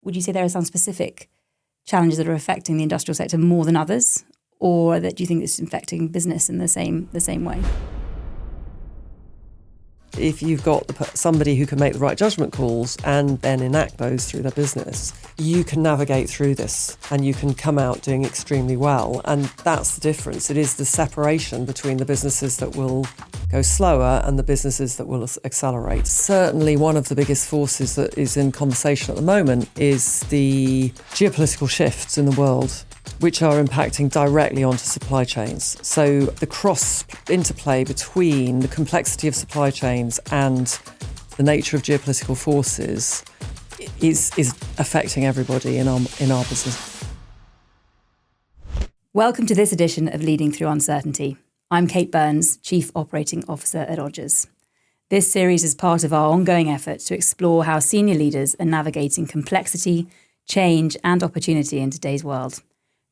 would you say there are some specific challenges that are affecting the industrial sector more than others, or that do you think it's affecting business in the same way? If you've got somebody who can make the right judgment calls and then enact those through their business, you can navigate through this and you can come out doing extremely well. And that's the difference. It is the separation between the businesses that will go slower and the businesses that will accelerate. Certainly one of the biggest forces that is in conversation at the moment is the geopolitical shifts in the world, which are impacting directly onto supply chains. So the cross interplay between the complexity of supply chains and the nature of geopolitical forces is affecting everybody in our business. Welcome to this edition of Leading Through Uncertainty. I'm Kate Burns, Chief Operating Officer at Odgers. This series is part of our ongoing effort to explore how senior leaders are navigating complexity, change and opportunity in today's world.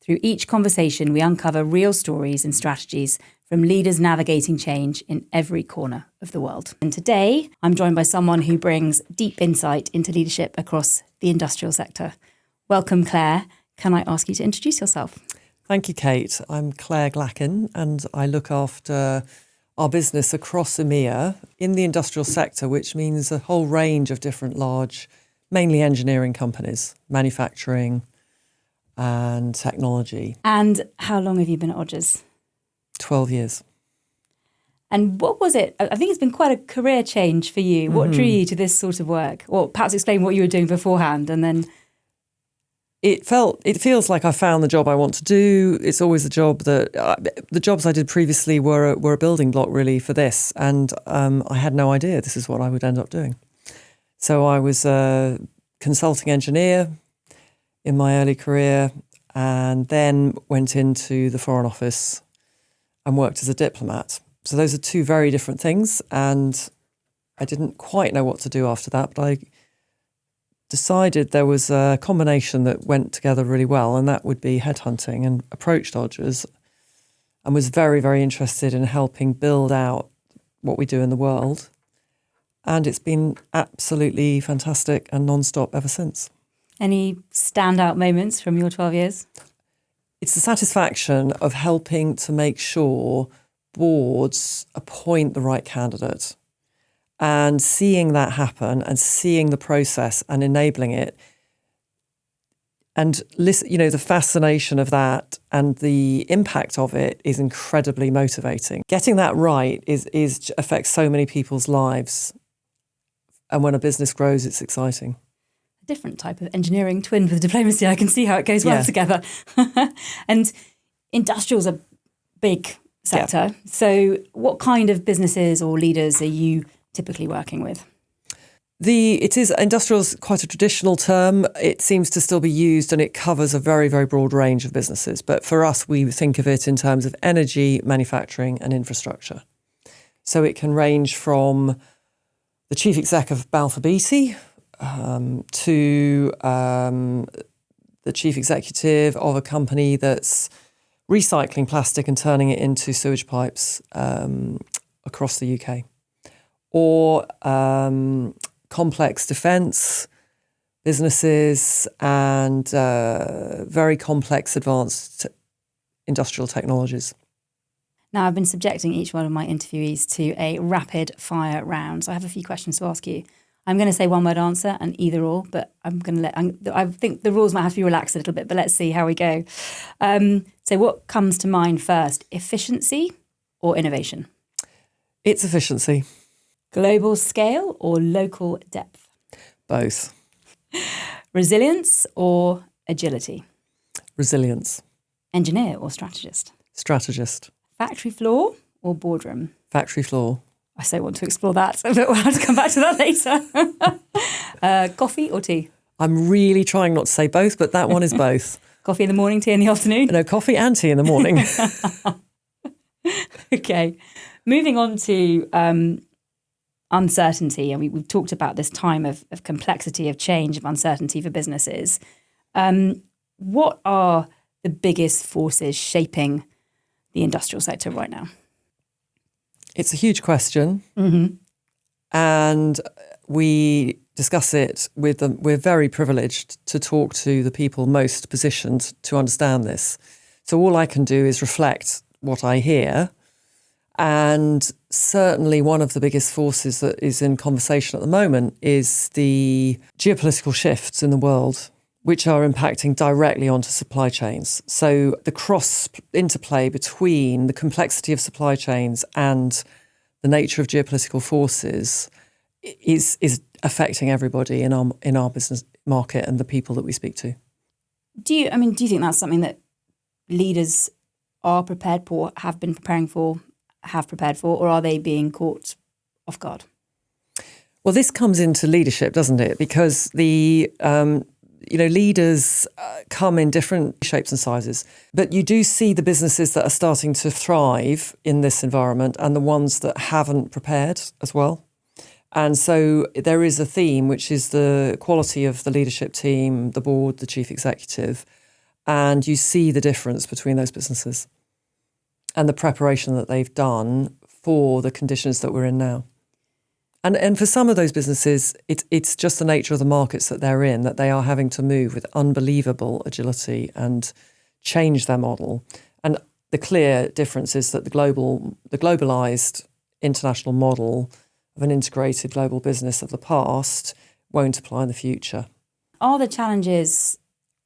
Through each conversation, we uncover real stories and strategies from leaders navigating change in every corner of the world. And today, I'm joined by someone who brings deep insight into leadership across the industrial sector. Welcome, Clare. Can I ask you to introduce yourself? Thank you, Kate. I'm Clare Glackin and I look after our business across EMEA in the industrial sector, which means a whole range of different large, mainly engineering companies, manufacturing, and technology. And how long have you been at Odgers? 12 years. And what was it? I think it's been quite a career change for you. What drew you to this sort of work? Or perhaps explain what you were doing beforehand and then... It feels like I found the job I want to do. It's always the job that... the jobs I did previously were a building block really for this. And I had no idea this is what I would end up doing. So I was a consulting engineer in my early career and then went into the Foreign Office and worked as a diplomat. So those are two very different things and I didn't quite know what to do after that, but I decided there was a combination that went together really well and that would be headhunting, and approached Odgers and was very, very interested in helping build out what we do in the world. And it's been absolutely fantastic and non-stop ever since. Any standout moments from your 12 years? It's the satisfaction of helping to make sure boards appoint the right candidate and seeing that happen and seeing the process and enabling it. And listen, the fascination of that and the impact of it is incredibly motivating. Getting that right is affects so many people's lives. And when a business grows, it's exciting. Different type of engineering twinned with diplomacy. I can see how it goes well together. And industrial's a big sector. Yeah. So what kind of businesses or leaders are you typically working with? Industrial's quite a traditional term. It seems to still be used and it covers a very, very broad range of businesses. But for us, we think of it in terms of energy, manufacturing and infrastructure. So it can range from the chief exec of Balfour Beatty to the chief executive of a company that's recycling plastic and turning it into sewage pipes across the UK. Or complex defence businesses and very complex advanced industrial technologies. Now, I've been subjecting each one of my interviewees to a rapid fire round. So I have a few questions to ask you. I'm going to say one word answer and either or, but I think the rules might have to be relaxed a little bit, but let's see how we go. So what comes to mind first, efficiency or innovation? It's efficiency. Global scale or local depth? Both. Resilience or agility? Resilience. Engineer or strategist? Strategist. Factory floor or boardroom? Factory floor. I so want to explore that, but we'll have to come back to that later. Coffee or tea? I'm really trying not to say both, but that one is both. Coffee in the morning, tea in the afternoon? No, coffee and tea in the morning. Okay. Moving on to uncertainty, and we've talked about this time of complexity, of change, of uncertainty for businesses. What are the biggest forces shaping the industrial sector right now? It's a huge question. Mm-hmm. And we discuss it with them. We're very privileged to talk to the people most positioned to understand this. So all I can do is reflect what I hear. And certainly one of the biggest forces that is in conversation at the moment is the geopolitical shifts in the world, which are impacting directly onto supply chains. So the cross interplay between the complexity of supply chains and the nature of geopolitical forces is affecting everybody in our business market and the people that we speak to. Do you think that's something that leaders are prepared for, have been preparing for, have prepared for, or are they being caught off guard? Well, this comes into leadership, doesn't it? Because the leaders come in different shapes and sizes, but you do see the businesses that are starting to thrive in this environment and the ones that haven't prepared as well. And so there is a theme, which is the quality of the leadership team, the board, the chief executive, and you see the difference between those businesses and the preparation that they've done for the conditions that we're in now. And for some of those businesses, it's just the nature of the markets that they're in, that they are having to move with unbelievable agility and change their model. And the clear difference is that the globalized international model of an integrated global business of the past won't apply in the future. Are the challenges,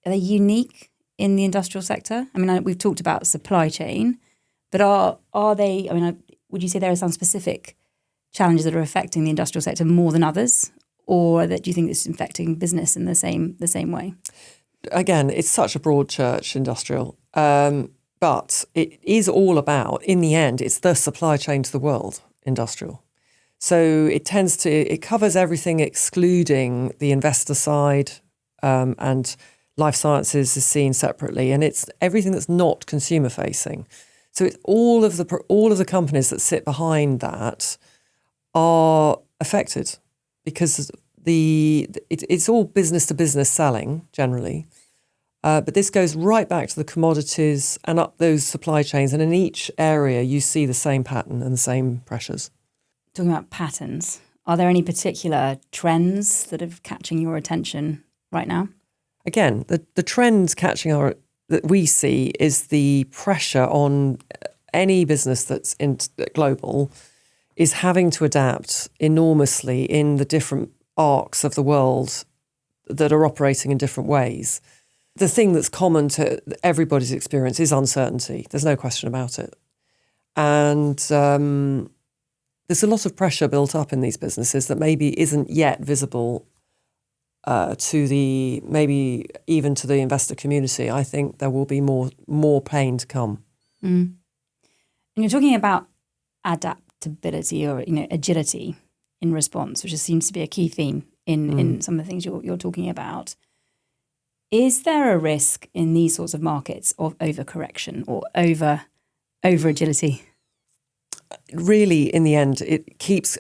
are they unique in the industrial sector? I mean, we've talked about supply chain, but are they, would you say there are some specific challenges that are affecting the industrial sector more than others, or that do you think it's affecting business in the same way? Again, it's such a broad church, industrial, but it is all about, in the end, it's the supply chain to the world, industrial. So it covers everything excluding the investor side, and life sciences is seen separately, and it's everything that's not consumer facing. So it's all of the companies that sit behind that are affected because it's all business to business selling generally. But this goes right back to the commodities and up those supply chains. And in each area, you see the same pattern and the same pressures. Talking about patterns, are there any particular trends that are catching your attention right now? Again, the trends that we see is the pressure on any business that's global is having to adapt enormously in the different arcs of the world that are operating in different ways. The thing that's common to everybody's experience is uncertainty. There's no question about it. And there's a lot of pressure built up in these businesses that maybe isn't yet visible maybe even to the investor community. I think there will be more pain to come. Mm. And you're talking about adaptability or agility in response, which just seems to be a key theme in some of the things you're talking about. Is there a risk in these sorts of markets of overcorrection or over agility? Really, in the end,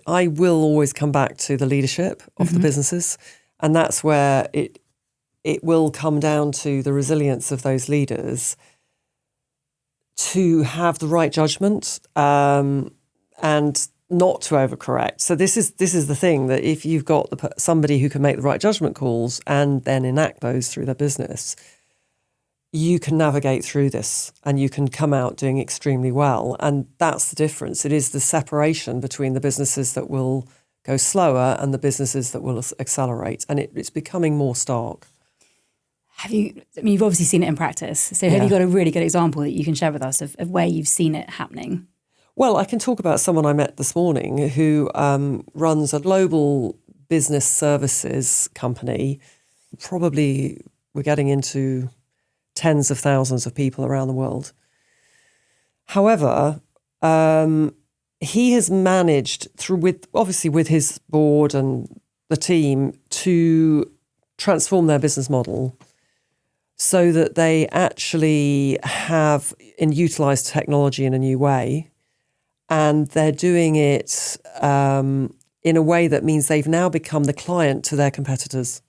I will always come back to the leadership of the businesses. And that's where it will come down to the resilience of those leaders to have the right judgment and not to overcorrect. So this is the thing, that if you've got somebody who can make the right judgment calls and then enact those through their business, you can navigate through this and you can come out doing extremely well. And that's the difference. It is the separation between the businesses that will go slower and the businesses that will accelerate. And it's becoming more stark. You've obviously seen it in practice. So have you got a really good example that you can share with us of where you've seen it happening? Well, I can talk about someone I met this morning who runs a global business services company. Probably we're getting into tens of thousands of people around the world. However, he has managed with his board and the team to transform their business model so that they actually have and utilize technology in a new way. And they're doing it in a way that means they've now become the client to their competitors.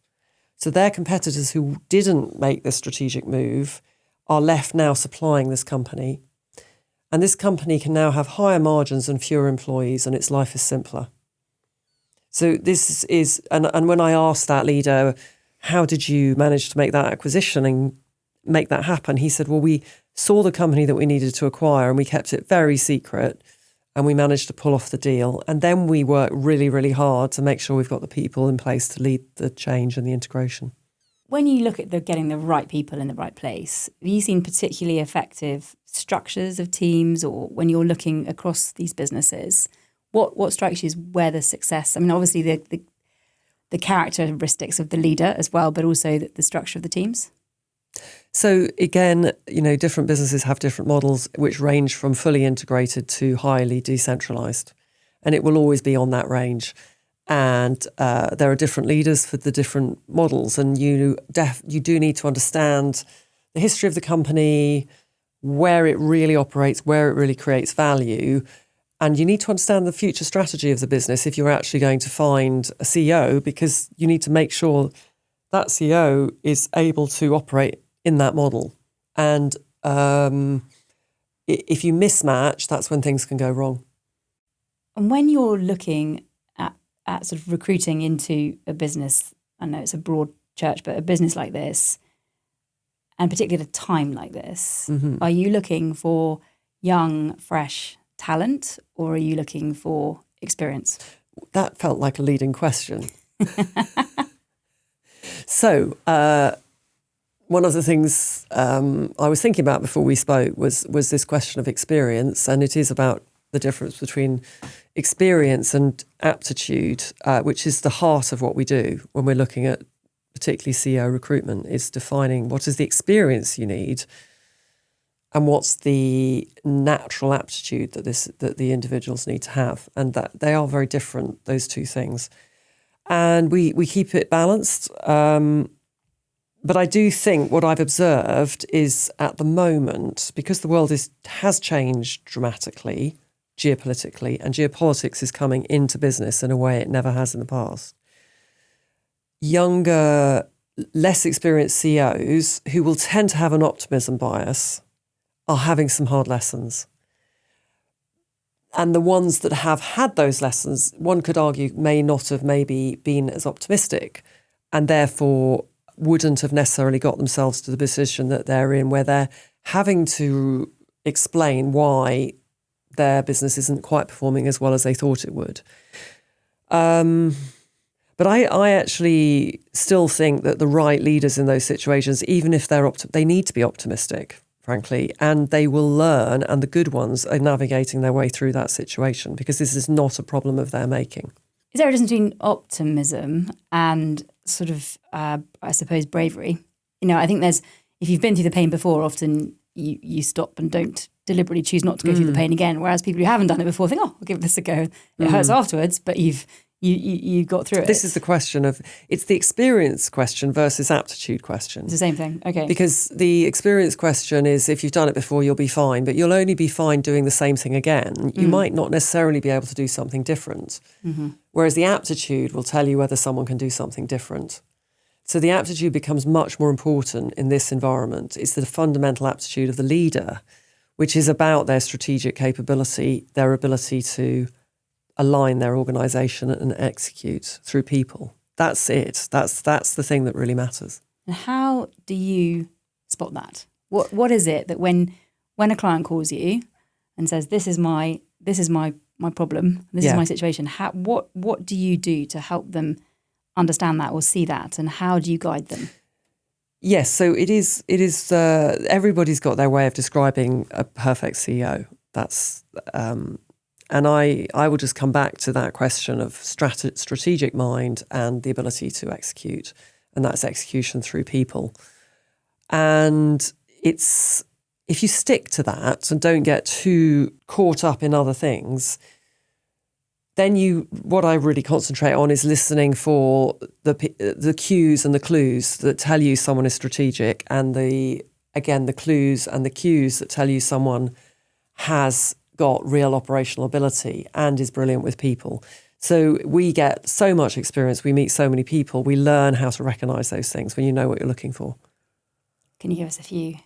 So their competitors who didn't make this strategic move are left now supplying this company. And this company can now have higher margins and fewer employees, and its life is simpler. So this is, and when I asked that leader, how did you manage to make that acquisition and make that happen? He said, well, we saw the company that we needed to acquire and we kept it very secret and we managed to pull off the deal. And then we worked really, really hard to make sure we've got the people in place to lead the change and the integration. When you look at getting the right people in the right place, have you seen particularly effective structures of teams, or when you're looking across these businesses, what strikes you as where the success? I mean, obviously the characteristics of the leader as well, but also the structure of the teams. So again, different businesses have different models which range from fully integrated to highly decentralized, and it will always be on that range. And there are different leaders for the different models, and you do need to understand the history of the company, where it really operates, where it really creates value, and you need to understand the future strategy of the business if you're actually going to find a CEO, because you need to make sure that CEO is able to operate in that model. And if you mismatch, that's when things can go wrong. And when you're looking at sort of recruiting into a business, I know it's a broad church, but a business like this, and particularly at a time like this, are you looking for young, fresh talent, or are you looking for experience? That felt like a leading question. So one of the things I was thinking about before we spoke was this question of experience, and it is about the difference between experience and aptitude, which is the heart of what we do when we're looking at particularly CEO recruitment, is defining what is the experience you need and what's the natural aptitude that the individuals need to have, and that they are very different, those two things. And we keep it balanced. But I do think what I've observed is at the moment, because the world has changed dramatically, geopolitically, and geopolitics is coming into business in a way it never has in the past. Younger, less experienced CEOs who will tend to have an optimism bias are having some hard lessons. And the ones that have had those lessons, one could argue, may not have maybe been as optimistic, and therefore wouldn't have necessarily got themselves to the position that they're in, where they're having to explain why their business isn't quite performing as well as they thought it would. But I actually still think that the right leaders in those situations, even if they need to be optimistic, frankly, and they will learn, and the good ones are navigating their way through that situation, because this is not a problem of their making. Is there a difference between optimism and sort of, I suppose, bravery? I think if you've been through the pain before, often you stop and don't deliberately choose not to go through the pain again. Whereas people who haven't done it before think, oh, I'll give this a go. It hurts afterwards, but you got through it. This is the question of, it's the experience question versus aptitude question. It's the same thing, okay. Because the experience question is, if you've done it before, you'll be fine, but you'll only be fine doing the same thing again. You might not necessarily be able to do something different. Whereas the aptitude will tell you whether someone can do something different. So the aptitude becomes much more important in this environment. It's the fundamental aptitude of the leader, which is about their strategic capability, their ability to align their organisation and execute through people. That's it. That's the thing that really matters. And how do you spot that? What is it that when a client calls you and says, this is my problem, this is my situation, what do you do to help them understand that or see that, and how do you guide them? Yes, so it is everybody's got their way of describing a perfect CEO. That's and I will just come back to that question of strategic mind and the ability to execute, and that's execution through people. And it's, if you stick to that and don't get too caught up in other things, then what I really concentrate on is listening for the cues and the clues that tell you someone is strategic, and the clues and the cues that tell you someone has got real operational ability and is brilliant with people. So we get so much experience, we meet so many people, we learn how to recognise those things when you know what you're looking for. Can you give us a few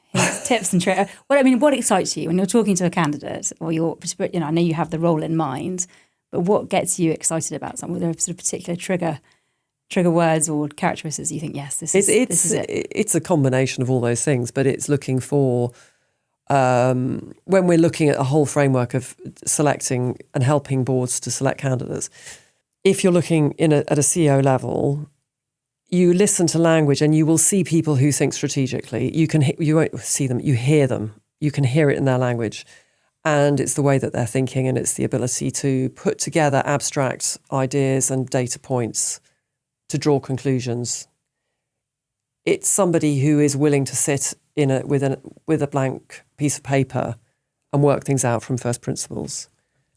tips and tricks? What excites you when you're talking to a candidate, or I know you have the role in mind, But what gets you excited about something? Are there sort of particular trigger words or characteristics you think, yes, this is it? It's a combination of all those things, but it's looking for, when we're looking at a whole framework of selecting and helping boards to select candidates, if you're looking at a CEO level, you listen to language and you will see people who think strategically. You won't see them, you hear them. You can hear it in their language. And it's the way that they're thinking, and it's the ability to put together abstract ideas and data points to draw conclusions. It's somebody who is willing to sit with a blank piece of paper and work things out from first principles,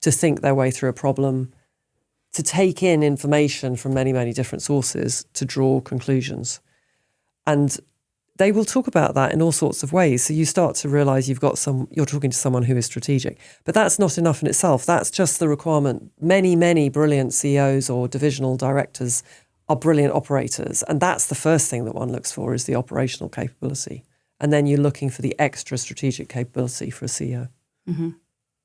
to think their way through a problem, to take in information from many, many different sources to draw conclusions. And they will talk about that in all sorts of ways. So you start to realise you're talking to someone who is strategic. But that's not enough in itself. That's just the requirement. Many, many brilliant CEOs or divisional directors are brilliant operators. And that's the first thing that one looks for, is the operational capability. And then you're looking for the extra strategic capability for a CEO. Mm-hmm.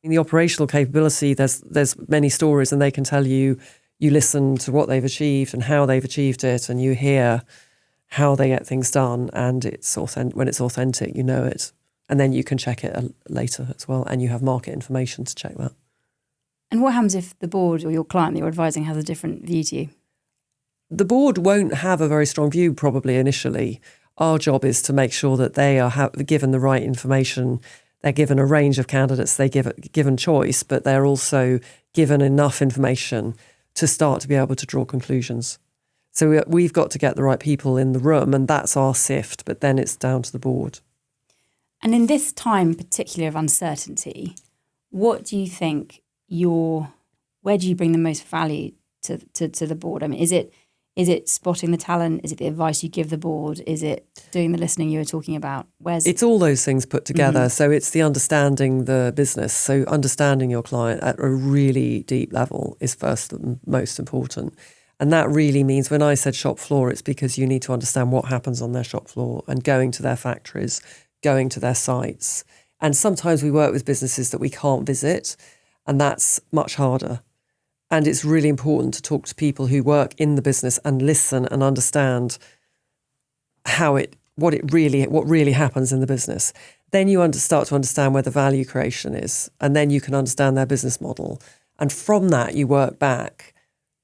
In the operational capability, there's many stories, and they can tell you listen to what they've achieved and how they've achieved it, and you hear how they get things done, and when it's authentic, you know it. And then you can check it later as well, and you have market information to check that. And what happens if the board or your client that you're advising has a different view to you? The board won't have a very strong view probably initially. Our job is to make sure that they are given the right information. They're given a range of candidates, given choice, but they're also given enough information to start to be able to draw conclusions. So we've got to get the right people in the room, and that's our sift, but then it's down to the board. And in this time particularly of uncertainty, what do you think where do you bring the most value to the board? I mean, is it spotting the talent? Is it the advice you give the board? Is it doing the listening you were talking about? It's all those things put together. Mm-hmm. So it's the understanding the business. So understanding your client at a really deep level is first and most important. And that really means, when I said shop floor, it's because you need to understand what happens on their shop floor, and going to their factories, going to their sites. And sometimes we work with businesses that we can't visit, and that's much harder. And it's really important to talk to people who work in the business and listen and understand what really happens in the business. Then you start to understand where the value creation is, and then you can understand their business model. And from that, you work back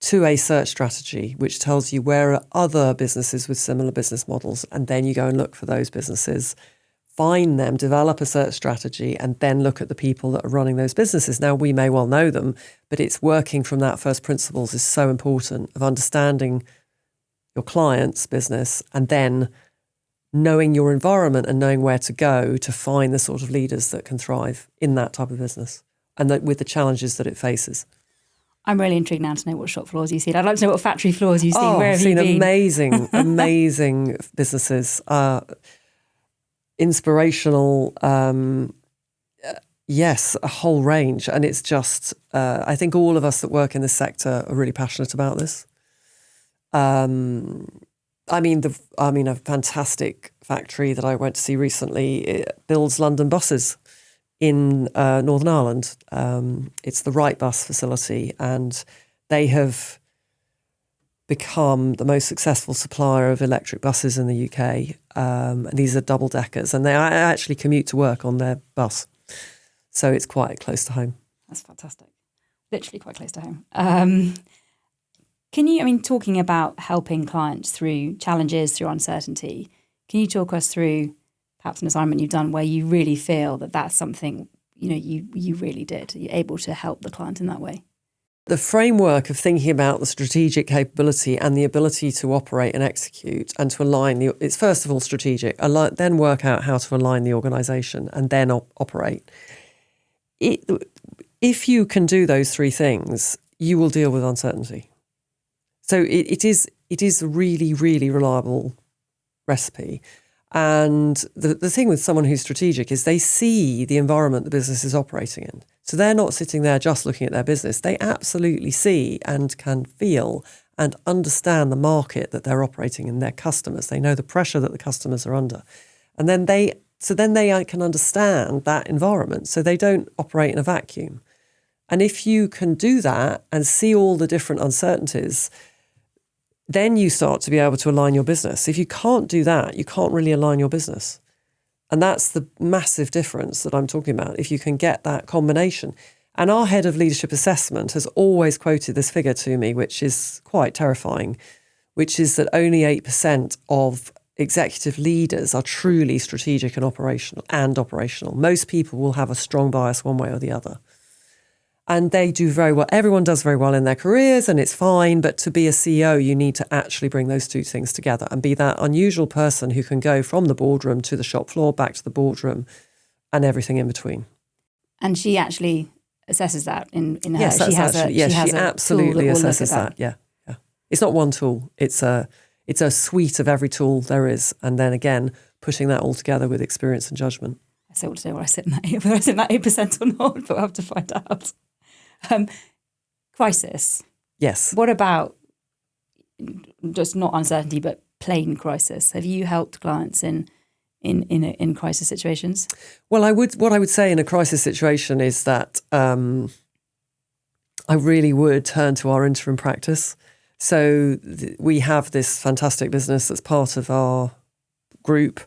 to a search strategy, which tells you where are other businesses with similar business models, and then you go and look for those businesses, find them, develop a search strategy, and then look at the people that are running those businesses. Now, we may well know them, but it's working from that first principles is so important, of understanding your client's business and then knowing your environment and knowing where to go to find the sort of leaders that can thrive in that type of business and with the challenges that it faces. I'm really intrigued now to know what shop floors you've seen. I'd like to know what factory floors you've seen. Where have you been? Amazing businesses. Inspirational, yes, a whole range. And it's just, I think all of us that work in this sector are really passionate about this. A fantastic factory that I went to see recently builds London buses in Northern Ireland. It's the Wright Bus facility, and they have become the most successful supplier of electric buses in the UK. And these are double deckers, and they actually commute to work on their bus. So it's quite close to home. That's fantastic. Literally quite close to home. Can you, talking about helping clients through challenges, through uncertainty, can you talk us through perhaps an assignment you've done where you really feel that that's something, you really did? You're able to help the client in that way? The framework of thinking about the strategic capability and the ability to operate and execute and to align it's first of all strategic, then work out how to align the organisation and then operate. If you can do those three things, you will deal with uncertainty. So it is a really, really reliable recipe. And the thing with someone who's strategic is they see the environment the business is operating in. So they're not sitting there just looking at their business. They absolutely see and can feel and understand the market that they're operating in, their customers. They know the pressure that the customers are under. And then they can understand that environment. So they don't operate in a vacuum. And if you can do that and see all the different uncertainties, then you start to be able to align your business. If you can't do that, you can't really align your business. And that's the massive difference that I'm talking about, if you can get that combination. And our head of leadership assessment has always quoted this figure to me, which is quite terrifying, which is that only 8% of executive leaders are truly strategic and operational. Most people will have a strong bias one way or the other. And they do very well. Everyone does very well in their careers and it's fine. But to be a CEO, you need to actually bring those two things together and be that unusual person who can go from the boardroom to the shop floor, back to the boardroom and everything in between. And she actually assesses that in her. Yes, she absolutely assesses that. Yeah. It's not one tool. It's a suite of every tool there is. And then again, putting that all together with experience and judgment. I still want to know where I sit in that, whether I sit in that 8% or not, but we'll have to find out. Crisis. Yes. What about just not uncertainty, but plain crisis? Have you helped clients in crisis situations? Well, what I would say in a crisis situation is that I really would turn to our interim practice. So we have this fantastic business that's part of our group,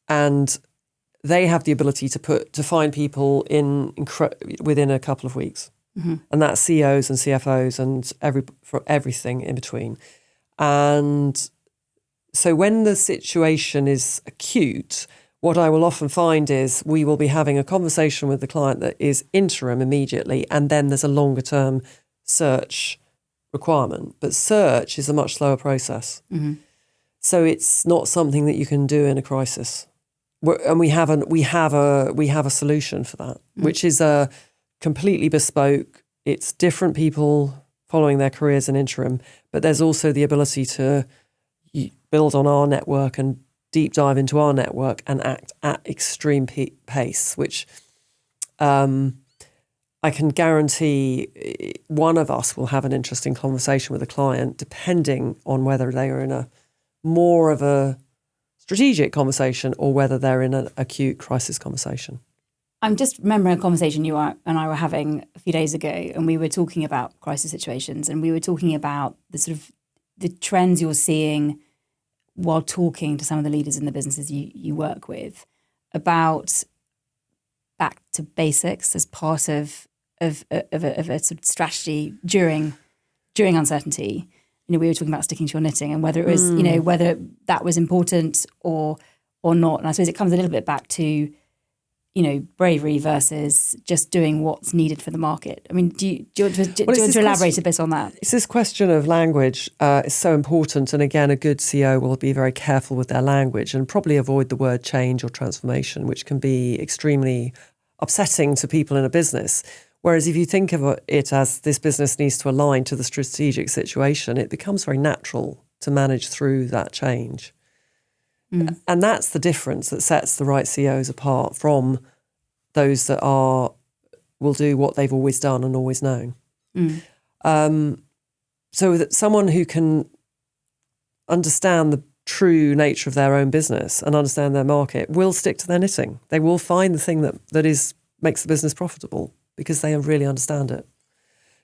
and they have the ability to find people within a couple of weeks. Mm-hmm. And that's CEOs and CFOs and for everything in between. And so when the situation is acute, what I will often find is we will be having a conversation with the client that is interim immediately, and then there's a longer term search requirement. But search is a much slower process. Mm-hmm. So it's not something that you can do in a crisis. And we have a solution for that, which is a completely bespoke. It's different people following their careers in interim, but there's also the ability to build on our network and deep dive into our network and act at extreme pace, which I can guarantee one of us will have an interesting conversation with a client, depending on whether they are in a more of a strategic conversation or whether they're in an acute crisis conversation. I'm just remembering a conversation you and I were having a few days ago, and we were talking about crisis situations, and we were talking about the sort of the trends you're seeing while talking to some of the leaders in the businesses you work with about back to basics as part of a sort of strategy during uncertainty. You know, we were talking about sticking to your knitting and whether it was, you know, whether that was important or not. And I suppose it comes a little bit back to, you know, bravery versus just doing what's needed for the market. I mean, do you want to elaborate a bit on that? It's this question of language is so important. And again, a good CEO will be very careful with their language and probably avoid the word change or transformation, which can be extremely upsetting to people in a business. Whereas if you think of it as this business needs to align to the strategic situation, it becomes very natural to manage through that change. And that's the difference that sets the right CEOs apart from those that will do what they've always done and always known. So that someone who can understand the true nature of their own business and understand their market will stick to their knitting. They will find the thing that makes the business profitable because they really understand it.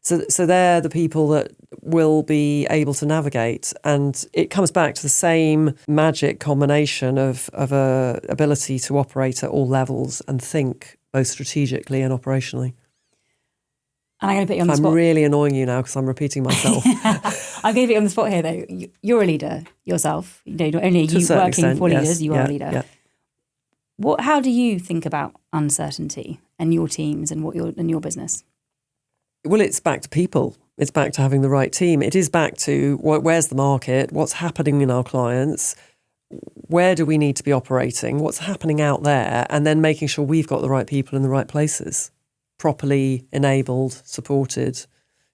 So they're the people that will be able to navigate. And it comes back to the same magic combination of a ability to operate at all levels and think both strategically and operationally. And I'm going to put you on the spot. I'm really annoying you now because I'm repeating myself. I'm going to put you on the spot here, though. You're a leader yourself. You know, not only are you working for leaders, you are a leader. Yeah. How do you think about uncertainty and your teams and your business? Well, it's back to people. It's back to having the right team. It is back to where's the market, what's happening in our clients, where do we need to be operating, what's happening out there, and then making sure we've got the right people in the right places, properly enabled, supported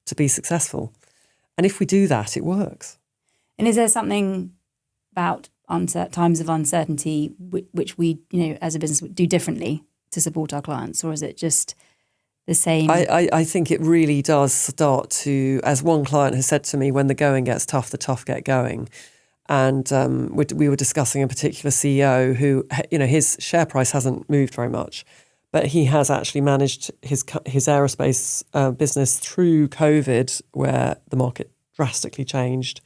to be successful. And if we do that, it works. And is there something about times of uncertainty which we, you know, as a business do differently to support our clients, or is it just the same? I think it really does start to, as one client has said to me, when the going gets tough, the tough get going. And we were discussing a particular CEO who, you know, his share price hasn't moved very much, But he has actually managed his aerospace business through COVID, where the market drastically changed,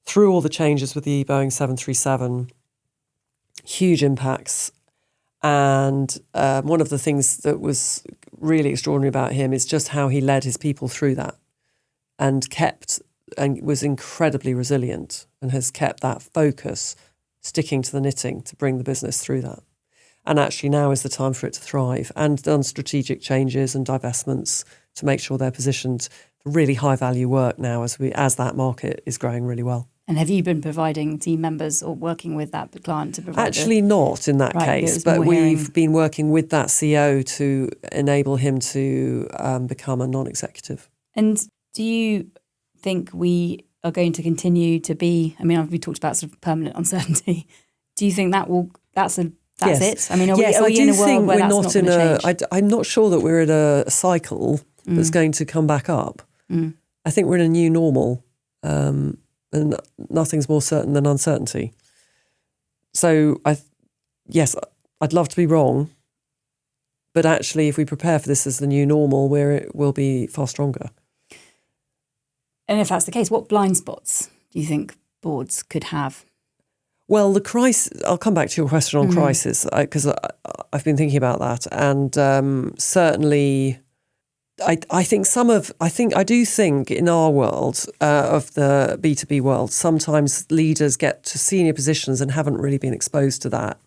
through all the changes with the Boeing 737, huge impacts. And one of the things that was really extraordinary about him is just how he led his people through that and was incredibly resilient and has kept that focus, sticking to the knitting to bring the business through that. And actually now is the time for it to thrive, and done strategic changes and divestments to make sure they're positioned for really high value work now as that market is growing really well. And have you been providing team members or working with that client to provide? Actually not in that case, but we've been working with that CEO to enable him to become a non-executive. And do you think we are going to continue to be, I mean, we talked about sort of permanent uncertainty. Do you think that's it? I mean, are we in a world where that's not going to change? I'm not sure that we're in a cycle that's going to come back up. I think we're in a new normal, and nothing's more certain than uncertainty. So, I'd love to be wrong, but actually, if we prepare for this as the new normal, we'll be far stronger. And if that's the case, what blind spots do you think boards could have? Well, the crisis, I'll come back to your question on crisis, because I've been thinking about that. And certainly, I do think in our world, of the B2B world, sometimes leaders get to senior positions and haven't really been exposed to that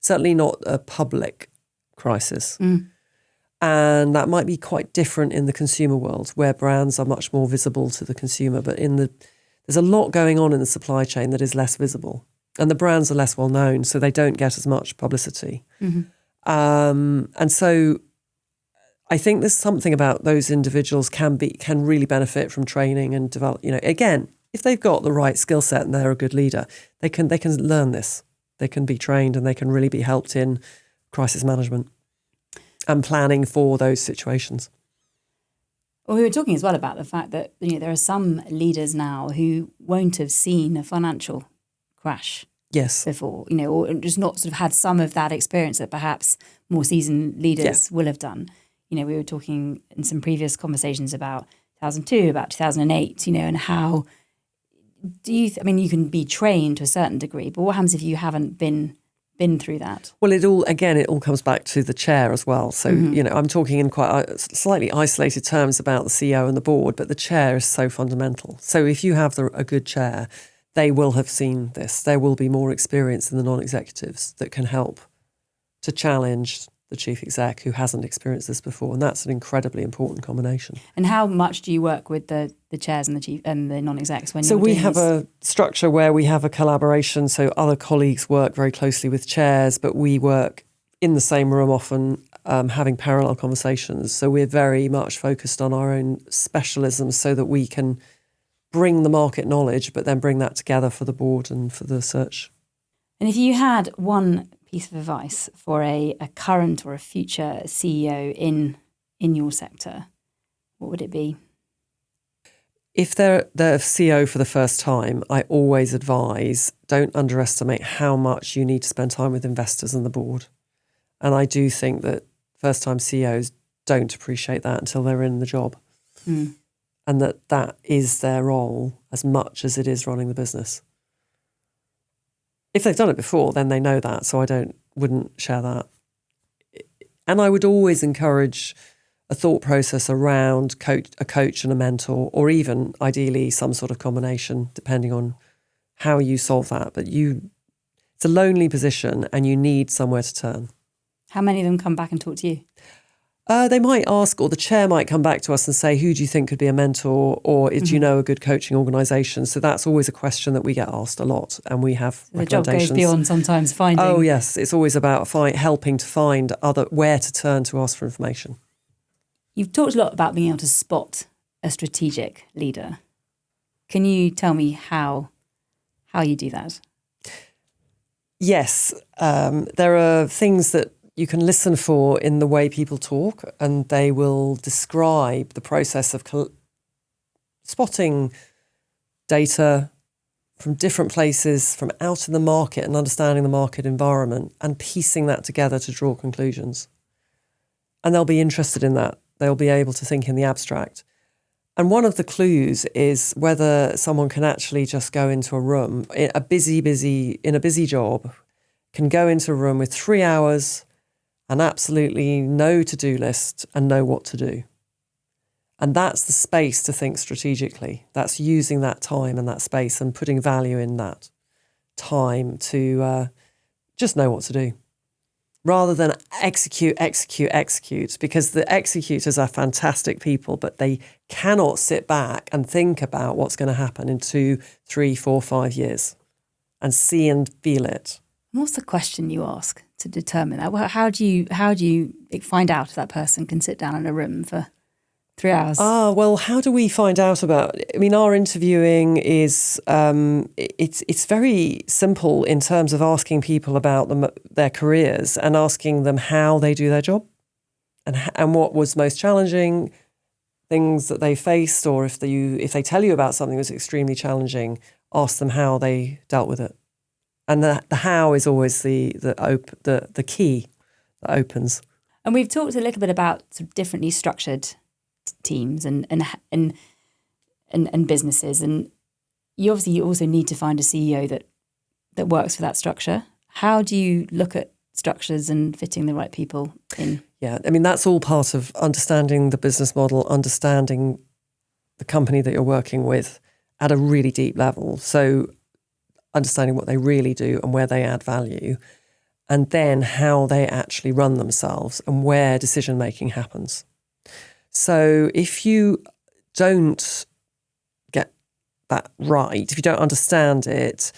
certainly not a public crisis. And that might be quite different in the consumer world, where brands are much more visible to the consumer. But there's a lot going on in the supply chain that is less visible, and the brands are less well known, so they don't get as much publicity. And so I think there's something about those individuals can really benefit from training and develop. Again, if they've got the right skill set and they're a good leader, they can learn this. They can be trained and they can really be helped in crisis management and planning for those situations. Well, we were talking as well about the fact that there are some leaders now who won't have seen a financial crash before, or just not sort of had some of that experience that perhaps more seasoned leaders will have done. We were talking in some previous conversations about 2002, about 2008, and how you can be trained to a certain degree, but what happens if you haven't been through that? Well, it all comes back to the chair as well. So, I'm talking in quite slightly isolated terms about the CEO and the board, but the chair is so fundamental. So if you have a good chair, they will have seen this. There will be more experience in the non-executives that can help to challenge the chief exec who hasn't experienced this before. And that's an incredibly important combination. And how much do you work with the chairs and the chief and the non-execs when So we have a structure where we have a collaboration. So other colleagues work very closely with chairs, but we work in the same room often, having parallel conversations. So we're very much focused on our own specialisms so that we can bring the market knowledge, but then bring that together for the board and for the search. And if you had one piece of advice for a current or a future CEO in your sector, what would it be? If they're CEO for the first time, I always advise don't underestimate how much you need to spend time with investors and the board. And I do think that first-time CEOs don't appreciate that until they're in the job. And that is their role as much as it is running the business. If they've done it before, then they know that, so wouldn't share that. And I would always encourage a thought process around a coach and a mentor, or even ideally some sort of combination, depending on how you solve that. But it's a lonely position and you need somewhere to turn. How many of them come back and talk to you? They might ask, or the chair might come back to us and say, who do you think could be a mentor, or do you know a good coaching organisation? So that's always a question that we get asked a lot, and we have recommendations. The job goes beyond sometimes finding. Oh yes, it's always about helping to find where to turn to ask for information. You've talked a lot about being able to spot a strategic leader. Can you tell me how you do that? Yes, there are things that you can listen for in the way people talk, and they will describe the process of spotting data, from different places, from out in the market and understanding the market environment and piecing that together to draw conclusions. And they'll be interested in that. They'll be able to think in the abstract. And one of the clues is whether someone can actually just go into a room, in a busy job, can go into a room with 3 hours and absolutely no to-do list and know what to do. And that's the space to think strategically. That's using that time and that space and putting value in that time to just know what to do, rather than execute, because the executors are fantastic people, but they cannot sit back and think about what's going to happen in 2, 3, 4, 5 years and see and feel it. What's the question you ask to determine that? How do you find out if that person can sit down in a room for 3 hours? Well, how do we find out about? I mean, our interviewing is it's very simple in terms of asking people about their careers and asking them how they do their job, and what was most challenging, things that they faced, or if they tell you about something that was extremely challenging, ask them how they dealt with it. And the how is always the key that opens. And we've talked a little bit about sort of differently structured teams and businesses, and you also need to find a CEO that works for that structure. How do you look at structures and fitting the right people in? Yeah, I mean, that's all part of understanding the business model, understanding the company that you're working with at a really deep level. So understanding what they really do and where they add value, and then how they actually run themselves and where decision making happens. So if you don't get that right, if you don't understand it,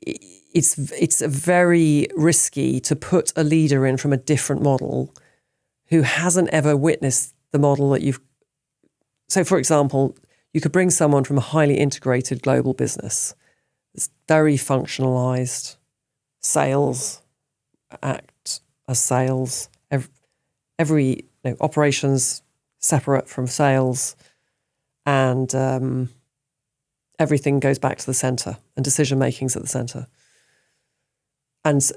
it's very risky to put a leader in from a different model who hasn't ever witnessed the model that you've. So, for example, you could bring someone from a highly integrated global business. It's very functionalized. Sales act as sales. Every operations separate from sales, and everything goes back to the center, and decision making's at the center. And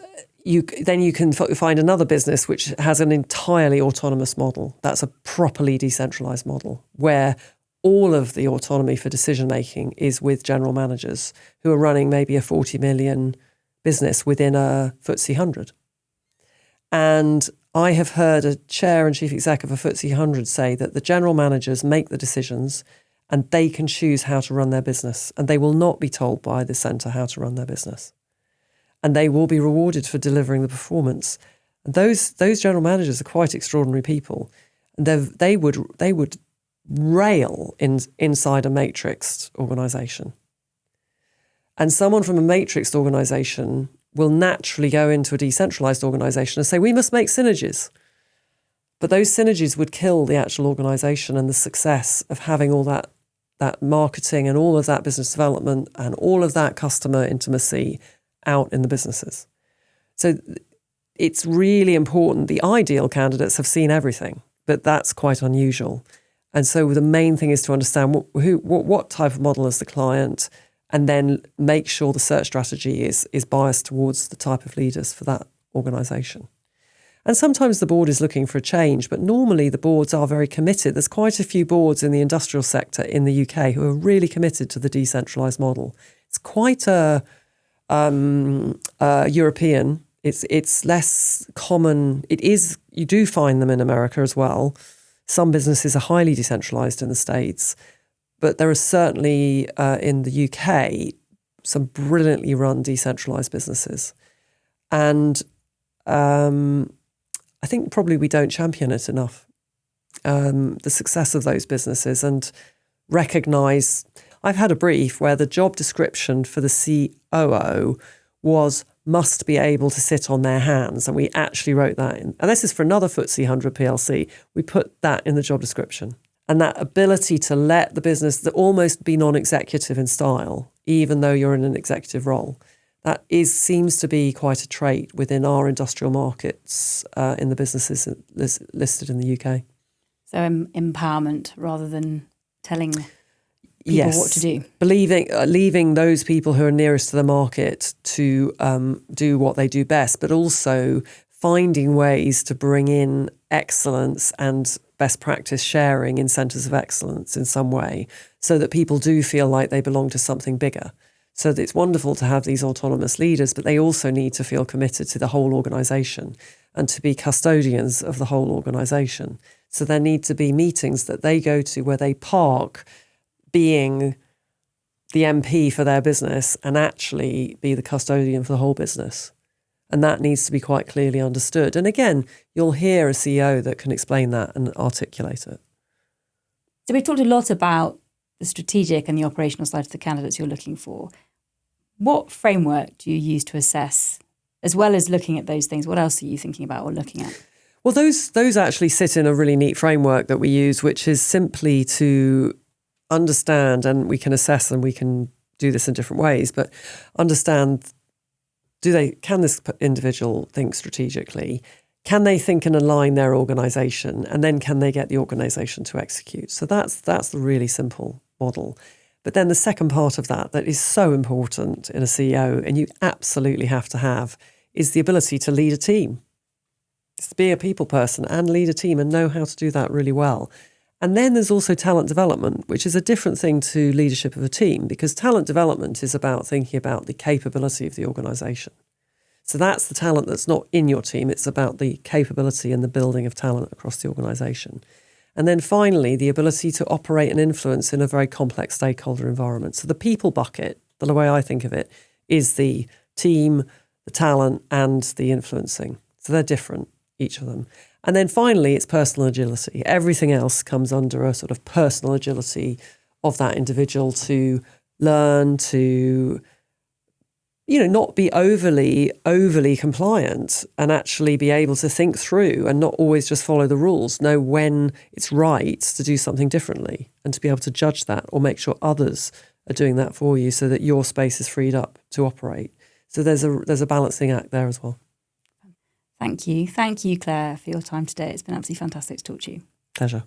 you can find another business which has an entirely autonomous model. That's a properly decentralized model where all of the autonomy for decision making is with general managers who are running maybe a 40 million business within a FTSE 100. And I have heard a chair and chief exec of a FTSE 100 say that the general managers make the decisions and they can choose how to run their business, and they will not be told by the centre how to run their business. And they will be rewarded for delivering the performance. And those general managers are quite extraordinary people. And they would rail inside a matrixed organisation. And someone from a matrixed organisation will naturally go into a decentralised organisation and say, we must make synergies. But those synergies would kill the actual organisation and the success of having all that marketing and all of that business development and all of that customer intimacy out in the businesses. So it's really important. The ideal candidates have seen everything, but that's quite unusual. And so the main thing is to understand what type of model is the client, and then make sure the search strategy is biased towards the type of leaders for that organisation. And sometimes the board is looking for a change, but normally the boards are very committed. There's quite a few boards in the industrial sector in the UK who are really committed to the decentralised model. It's quite a European. It's less common. It is. You do find them in America as well. Some businesses are highly decentralised in the States, but there are certainly in the UK some brilliantly run decentralised businesses. And I think probably we don't champion it enough, the success of those businesses, and recognise. I've had a brief where the job description for the COO was must be able to sit on their hands. And we actually wrote that in. And this is for another FTSE 100 PLC. We put that in the job description. And that ability to let the business almost be non-executive in style, even though you're in an executive role, that seems to be quite a trait within our industrial markets in the businesses listed in the UK. So empowerment rather than telling. people what to do. Leaving those people who are nearest to the market to do what they do best, but also finding ways to bring in excellence and best practice sharing in centres of excellence in some way, so that people do feel like they belong to something bigger. So that it's wonderful to have these autonomous leaders, but they also need to feel committed to the whole organisation and to be custodians of the whole organisation. So there need to be meetings that they go to where they park being the MP for their business and actually be the custodian for the whole business. And that needs to be quite clearly understood. And again, you'll hear a CEO that can explain that and articulate it. So we've talked a lot about the strategic and the operational side of the candidates you're looking for. What framework do you use to assess, as well as looking at those things? What else are you thinking about or looking at? Well, those actually sit in a really neat framework that we use, which is simply to understand, and we can assess and we can do this in different ways, but understand, can this individual think strategically? Can they think and align their organisation? And then can they get the organisation to execute? So that's the really simple model. But then the second part of that is so important in a CEO, and you absolutely have to have, is the ability to lead a team. It's to be a people person and lead a team and know how to do that really well. And then there's also talent development, which is a different thing to leadership of a team, because talent development is about thinking about the capability of the organisation. So that's the talent that's not in your team. It's about the capability and the building of talent across the organisation. And then finally, the ability to operate and influence in a very complex stakeholder environment. So the people bucket, the way I think of it, is the team, the talent, and the influencing. So they're different, each of them. And then finally, it's personal agility. Everything else comes under a sort of personal agility of that individual to learn to, not be overly compliant, and actually be able to think through and not always just follow the rules, know when it's right to do something differently, and to be able to judge that or make sure others are doing that for you so that your space is freed up to operate. So there's a balancing act there as well. Thank you. Thank you, Claire, for your time today. It's been absolutely fantastic to talk to you. Pleasure.